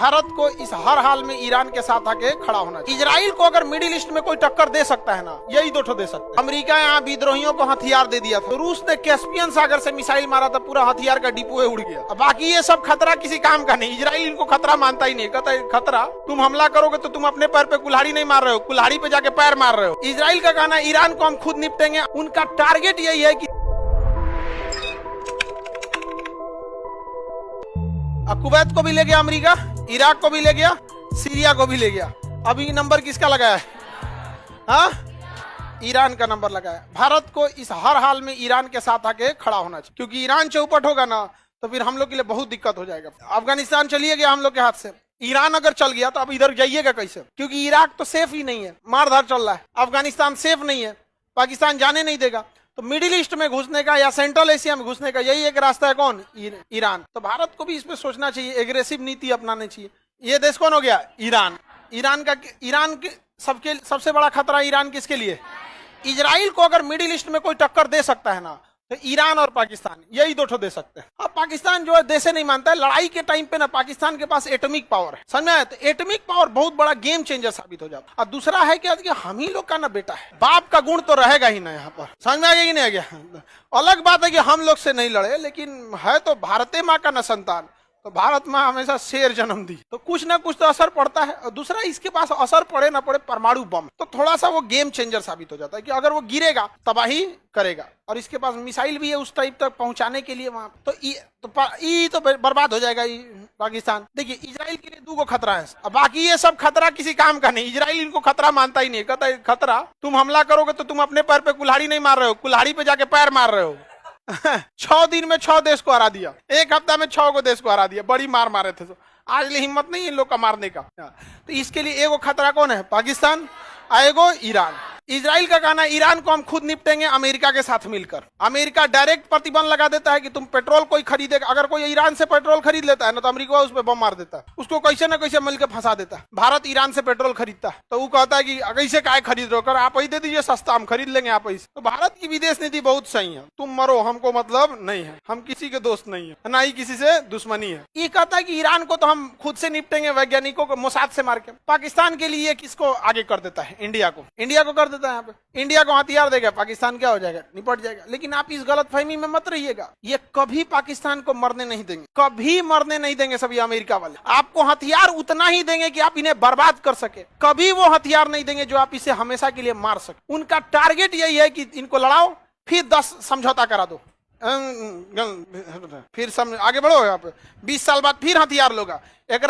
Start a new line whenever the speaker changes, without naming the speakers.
भारत को इस हर हाल में ईरान के साथ आके खड़ा होना चाहिए। इजराइल को अगर मिडिल ईस्ट में कोई टक्कर दे सकता है ना, यही दो ठो दे सकता है। अमेरिका यहाँ विद्रोहियों को हथियार दे दिया था, रूस ने कैस्पियन सागर से मिसाइल मारा था, पूरा हथियार का डिपो उड़ गया। बाकी ये सब खतरा किसी काम का नहीं। इजराइल इनको खतरा मानता ही नहीं, कहता है खतरा तुम हमला करोगे तो तुम अपने पैर पे कुल्हाड़ी नहीं मार रहे हो, कुल्हाड़ी पे जाके पैर मार रहे हो। इजराइल का कहना है ईरान को हम खुद निपटेंगे। उनका टारगेट यही है कि कुवैत को भी ले गया अमेरिका, इराक को भी ले गया, सीरिया को भी ले गया। अभी नंबर किसका लगाया है? हाँ, ईरान का नंबर लगाया। भारत को इस हर हाल में ईरान के साथ आके खड़ा होना चाहिए, क्योंकि ईरान चौपट होगा ना तो फिर हम लोग के लिए बहुत दिक्कत हो जाएगा। अफगानिस्तान चलिए गया हम लोग के हाथ से, ईरान अगर चल गया तो अब इधर जाइएगा कैसे? क्योंकि इराक तो सेफ ही नहीं है, मारधार चल रहा है। अफगानिस्तान सेफ नहीं है, पाकिस्तान जाने नहीं देगा। तो मिडिल ईस्ट में घुसने का या सेंट्रल एशिया में घुसने का यही एक रास्ता है। कौन? ईरान। तो भारत को भी इसमें सोचना चाहिए, एग्रेसिव नीति अपनानी चाहिए। ये देश कौन हो गया? ईरान। ईरान के सबसे बड़ा खतरा ईरान किसके लिए? इजराइल को अगर मिडिल ईस्ट में कोई टक्कर दे सकता है ना तो ईरान और पाकिस्तान, यही दो ठो दे सकते हैं। अब पाकिस्तान जो है देशे नहीं मानता है। लड़ाई के टाइम पे ना पाकिस्तान के पास एटॉमिक पावर है, समझ में आया? तो एटॉमिक पावर बहुत बड़ा गेम चेंजर साबित हो जाता है। और दूसरा है कि हम ही लोग का ना बेटा है, बाप का गुण तो रहेगा ही ना यहाँ पर। समझ में आ गया कि नहीं आ गया? अलग बात है कि हम लोग से नहीं लड़े, लेकिन है तो भारते माँ का न संतान। तो भारत माँ हमेशा शेर जन्म दी, तो कुछ ना कुछ तो असर पड़ता है। और दूसरा, इसके पास असर पड़े ना पड़े परमाणु बम, तो थोड़ा सा वो गेम चेंजर साबित हो जाता है कि अगर वो गिरेगा तबाही करेगा। और इसके पास मिसाइल भी है उस टाइप तक पहुंचाने के लिए वहां, तो बर्बाद हो जाएगा पाकिस्तान। देखिए, इजराइल के लिए दो खतरा है, अब बाकी ये सब खतरा किसी काम का नहीं। इजराइल इनको खतरा मानता ही नहीं, कहता है खतरा तुम हमला करोगे तो तुम अपने पैर पे कुल्हाड़ी नहीं मार रहे हो, कुल्हाड़ी पे जाके पैर मार रहे हो। 6 दिन में 6 देश को हरा दिया, एक हफ्ता में 6 को देश को हरा दिया। बड़ी मार मारे थे, तो आज हिम्मत नहीं इन लोग का मारने का। तो इसके लिए एगो खतरा कौन है? पाकिस्तान, एगो ईरान। इजराइल का कहना है ईरान को हम खुद निपटेंगे अमेरिका के साथ मिलकर। अमेरिका डायरेक्ट प्रतिबंध लगा देता है कि तुम पेट्रोल कोई खरीदेगा, अगर कोई ईरान से पेट्रोल खरीद लेता है ना तो अमेरिका उस पर बम मार देता है, उसको कैसे ना कैसे मिलकर फंसा देता है। भारत ईरान से पेट्रोल खरीदता है तो वो कहता है कि कैसे काय खरीद रहे हो, कर आप ही दे दीजिए सस्ता, हम खरीद लेंगे आप ही। तो भारत की विदेश नीति बहुत सही है, तुम मरो हमको मतलब नहीं है, हम किसी के दोस्त नहीं है, ना ही किसी से दुश्मनी है। ये कहता है कि ईरान को तो हम खुद से निपटेंगे, वैज्ञानिकों को मोसाद से मार के। पाकिस्तान के लिए किसको आगे कर देता है? इंडिया को कर देता है। यहाँ पे इंडिया को हथियार देगा, पाकिस्तान क्या हो जाएगा? निपट जाएगा। लेकिन आप इस गलतफहमी में मत रहिएगा, ये कभी पाकिस्तान को मरने नहीं देंगे, कभी मरने नहीं देंगे। सभी अमेरिका वाले आपको हथियार उतना ही देंगे कि आप इन्हें बर्बाद कर सके, कभी वो हथियार नहीं देंगे जो आप इसे हमेशा के लिए मार सके। उनका टारगेट यही है कि इनको लड़ाओ, फिर 10 समझौता करा दो, फिर आगे बढ़ो। आप 20 साल बाद फिर हथियार लोगा। एक